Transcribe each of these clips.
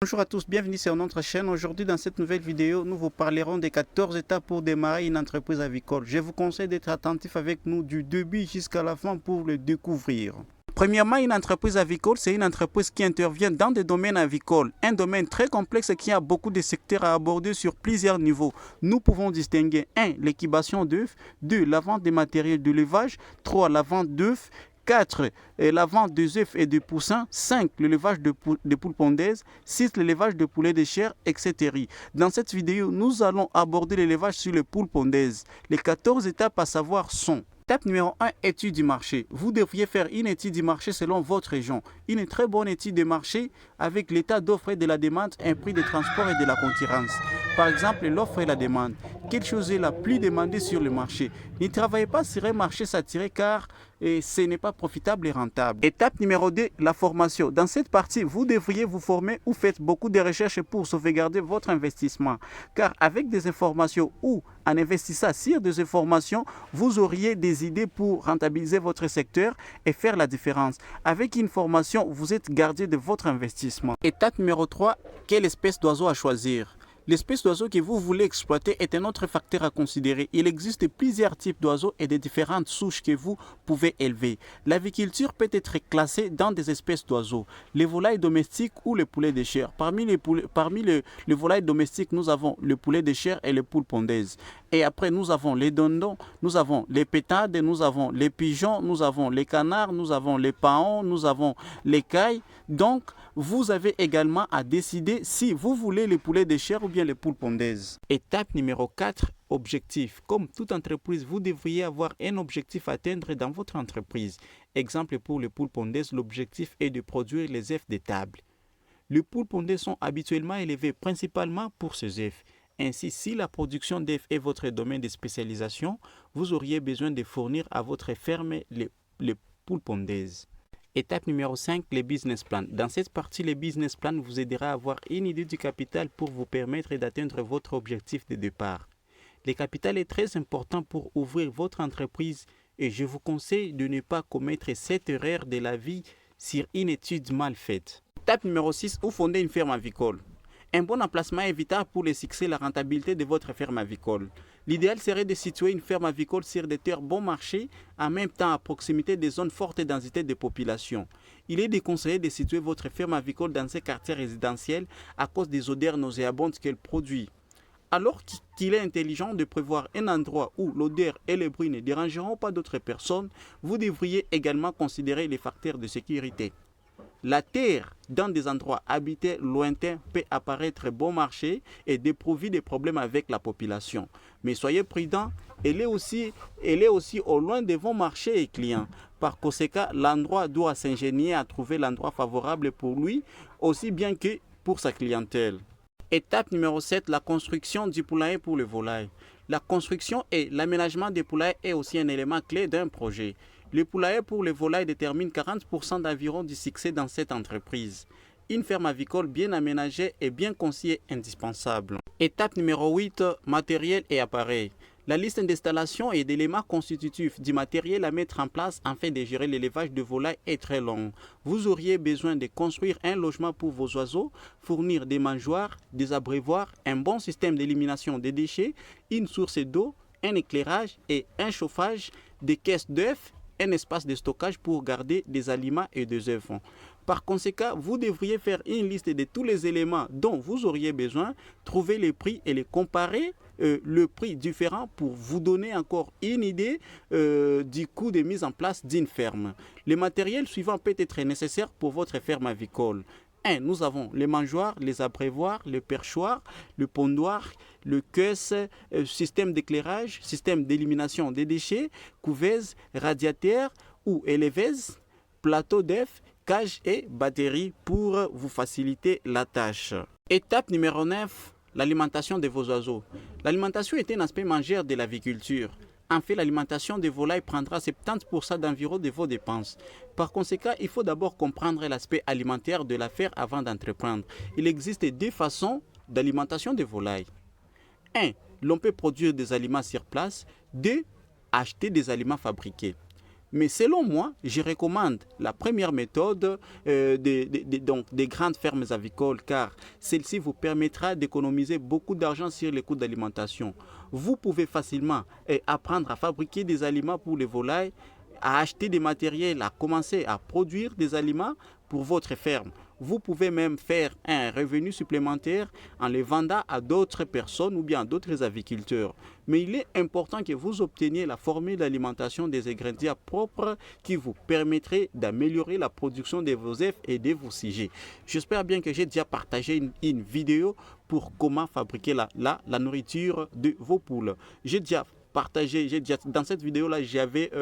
Bonjour à tous, bienvenue sur notre chaîne. Aujourd'hui, dans cette nouvelle vidéo, nous vous parlerons des 14 étapes pour démarrer une entreprise avicole. Je vous conseille d'être attentif avec nous du début jusqu'à la fin pour le découvrir. Premièrement, une entreprise avicole, c'est une entreprise qui intervient dans des domaines avicoles. Un domaine très complexe qui a beaucoup de secteurs à aborder sur plusieurs niveaux. Nous pouvons distinguer 1. L'équibation d'œufs, 2. La vente des matériels d'élevage, 3. La vente d'œufs, 4. La vente des œufs et des poussins. 5. L'élevage de poules pondeuses. 6. L'élevage de poulets de chair, etc. Dans cette vidéo, nous allons aborder l'élevage sur les poules pondeuses. Les 14 étapes à savoir sont: étape numéro 1, étude du marché. Vous devriez faire une étude du marché selon votre région. Une très bonne étude de marché avec l'état d'offre et de la demande, un prix de transport et de la concurrence. Par exemple, l'offre et la demande. Quelle chose est la plus demandée sur le marché? Ne travaillez pas sur un marché saturé car ce n'est pas profitable et rentable. Étape numéro 2, la formation. Dans cette partie, vous devriez vous former ou faites beaucoup de recherches pour sauvegarder votre investissement. Car avec des informations ou en investissant sur des informations, vous auriez des idées pour rentabiliser votre secteur et faire la différence. Avec une formation, vous êtes gardien de votre investissement. Étape numéro 3, quelle espèce d'oiseau à choisir? L'espèce d'oiseau que vous voulez exploiter est un autre facteur à considérer. Il existe plusieurs types d'oiseaux et de différentes souches que vous pouvez élever. L'aviculture peut être classée dans des espèces d'oiseaux, les volailles domestiques ou les poulets de chair. Parmi les volailles domestiques, nous avons le poulet de chair et les poules pondeuses. Et après, nous avons les dindons, nous avons les pétades, nous avons les pigeons, nous avons les canards, nous avons les paons, nous avons les cailles. Donc, vous avez également à décider si vous voulez les poulets de chair ou bien les poules pondeuses. Étape numéro 4, objectif. Comme toute entreprise, vous devriez avoir un objectif à atteindre dans votre entreprise. Exemple pour les poules pondeuses, l'objectif est de produire les œufs de table. Les poules pondeuses sont habituellement élevées principalement pour ces œufs. Ainsi, si la production d'œufs est votre domaine de spécialisation, vous auriez besoin de fournir à votre ferme les poules pondeuses. Étape numéro 5, les business plans. Dans cette partie, les business plans vous aidera à avoir une idée du capital pour vous permettre d'atteindre votre objectif de départ. Le capital est très important pour ouvrir votre entreprise et je vous conseille de ne pas commettre cette erreur de la vie sur une étude mal faite. Étape numéro 6, où fonder une ferme avicole. Un bon emplacement est vital pour le succès et la rentabilité de votre ferme avicole. L'idéal serait de situer une ferme avicole sur des terres bon marché, en même temps à proximité des zones fortes densité de population. Il est déconseillé de situer votre ferme avicole dans ces quartiers résidentiels à cause des odeurs nauséabondes qu'elle produit. Alors qu'il est intelligent de prévoir un endroit où l'odeur et le bruit ne dérangeront pas d'autres personnes, vous devriez également considérer les facteurs de sécurité. La terre dans des endroits habités lointains peut apparaître bon marché et dépourvu de problèmes avec la population. Mais soyez prudents, elle est aussi au loin de vos marchés et clients. Par conséquent, l'endroit doit s'ingénier à trouver l'endroit favorable pour lui, aussi bien que pour sa clientèle. Étape numéro 7, la construction du poulailler pour les volailles. La construction et l'aménagement des poulaillers est aussi un élément clé d'un projet. Le poulailler pour les volailles détermine 40% d'environ du succès dans cette entreprise. Une ferme avicole bien aménagée et bien conçue est indispensable. Étape numéro 8, matériel et appareils. La liste d'installations et d'éléments constitutifs du matériel à mettre en place afin de gérer l'élevage de volailles est très long. Vous auriez besoin de construire un logement pour vos oiseaux, fournir des mangeoires, des abreuvoirs, un bon système d'élimination des déchets, une source d'eau, un éclairage et un chauffage, des caisses d'œufs, un espace de stockage pour garder des aliments et des œufs. Par conséquent, vous devriez faire une liste de tous les éléments dont vous auriez besoin, trouver les prix et les comparer le prix différent pour vous donner encore une idée du coût de mise en place d'une ferme. Le matériel suivant peut être nécessaire pour votre ferme avicole. 1. Nous avons les mangeoires, les abreuvoirs, le perchoir, le pondoir, le caisse, système d'éclairage, système d'élimination des déchets, couveuse, radiateur ou éleveuse, plateau d'œufs, cage et batterie pour vous faciliter la tâche. Étape numéro 9, l'alimentation de vos oiseaux. L'alimentation est un aspect majeur de l'aviculture. En fait, l'alimentation des volailles prendra 70% d'environ de vos dépenses. Par conséquent, il faut d'abord comprendre l'aspect alimentaire de l'affaire avant d'entreprendre. Il existe deux façons d'alimentation des volailles. 1. L'on peut produire des aliments sur place. 2. Acheter des aliments fabriqués. Mais selon moi, je recommande la première méthode donc des grandes fermes avicoles, car celle-ci vous permettra d'économiser beaucoup d'argent sur les coûts d'alimentation. Vous pouvez facilement apprendre à fabriquer des aliments pour les volailles, à acheter des matériels, à commencer à produire des aliments pour votre ferme. Vous pouvez même faire un revenu supplémentaire en les vendant à d'autres personnes ou bien à d'autres aviculteurs. Mais il est important que vous obteniez la formule d'alimentation des ingrédients propres qui vous permettrait d'améliorer la production de vos œufs et de vos sujets. J'espère bien que j'ai déjà partagé une vidéo pour comment fabriquer la nourriture de vos poules. J'ai déjà dans cette vidéo-là, j'avais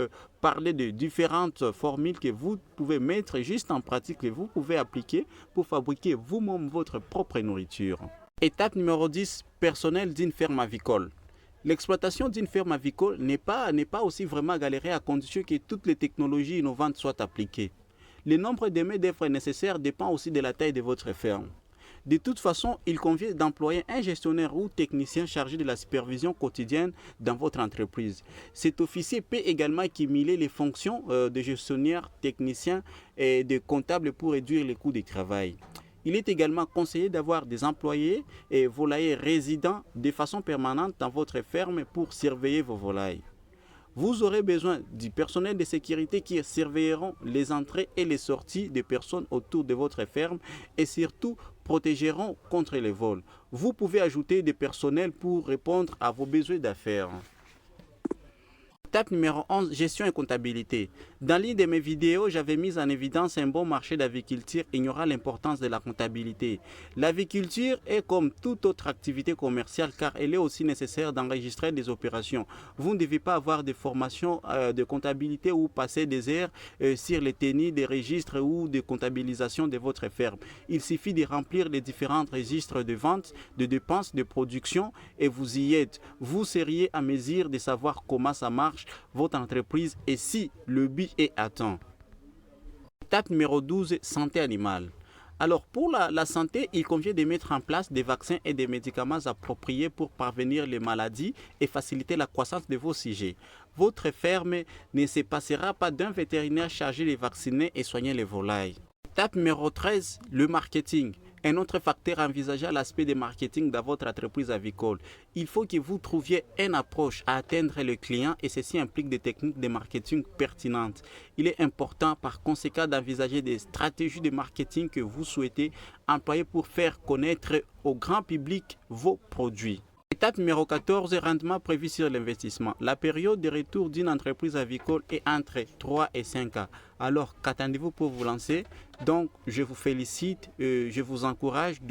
parlé de différentes formules que vous pouvez mettre juste en pratique, que vous pouvez appliquer pour fabriquer vous-même votre propre nourriture. Étape numéro 10, personnel d'une ferme avicole. L'exploitation d'une ferme avicole n'est pas aussi vraiment galérée à condition que toutes les technologies innovantes soient appliquées. Le nombre de main-d'œuvre nécessaires dépend aussi de la taille de votre ferme. De toute façon, il convient d'employer un gestionnaire ou technicien chargé de la supervision quotidienne dans votre entreprise. Cet officier peut également cumuler les fonctions de gestionnaire, technicien et de comptable pour réduire les coûts de travail. Il est également conseillé d'avoir des employés et volaillers résidents de façon permanente dans votre ferme pour surveiller vos volailles. Vous aurez besoin du personnel de sécurité qui surveilleront les entrées et les sorties des personnes autour de votre ferme et surtout protégeront contre les vols. Vous pouvez ajouter des personnels pour répondre à vos besoins d'affaires. Étape numéro 11, gestion et comptabilité. Dans l'une de mes vidéos, j'avais mis en évidence un bon marché d'aviculture ignorant l'importance de la comptabilité. L'aviculture est comme toute autre activité commerciale car elle est aussi nécessaire d'enregistrer des opérations. Vous ne devez pas avoir de formation de comptabilité ou passer des heures sur les tenus des registres ou de comptabilisation de votre ferme. Il suffit de remplir les différents registres de vente, de dépenses, de production et vous y êtes. Vous seriez à mesure de savoir comment ça marche votre entreprise et si le but est atteint. Étape numéro 12, santé animale. Alors pour la santé, il convient de mettre en place des vaccins et des médicaments appropriés pour prévenir les maladies et faciliter la croissance de vos sujets. Votre ferme ne se passera pas d'un vétérinaire chargé de vacciner et soigner les volailles. Étape numéro 13, le marketing. Un autre facteur envisageant l'aspect de marketing dans votre entreprise avicole. Il faut que vous trouviez une approche à atteindre le client et ceci implique des techniques de marketing pertinentes. Il est important par conséquent d'envisager des stratégies de marketing que vous souhaitez employer pour faire connaître au grand public vos produits. Étape numéro 14, rendement prévu sur l'investissement. La période de retour d'une entreprise avicole est entre 3 et 5 ans. Alors, qu'attendez-vous pour vous lancer? Donc, je vous félicite, je vous encourage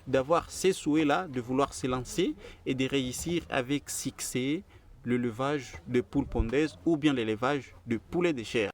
d'avoir ces souhaits-là, de vouloir se lancer et de réussir avec succès l'élevage de poules pondeuses ou bien l'élevage de poulets de chair.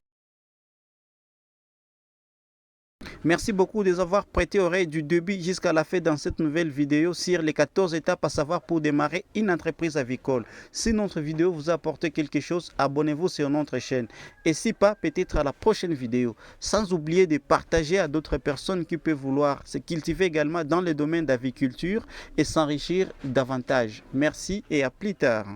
Merci beaucoup de nous avoir prêté oreille du début jusqu'à la fin dans cette nouvelle vidéo sur les 14 étapes à savoir pour démarrer une entreprise avicole. Si notre vidéo vous a apporté quelque chose, abonnez-vous sur notre chaîne. Et si pas, peut-être à la prochaine vidéo. Sans oublier de partager à d'autres personnes qui peuvent vouloir se cultiver également dans le domaine d'aviculture et s'enrichir davantage. Merci et à plus tard.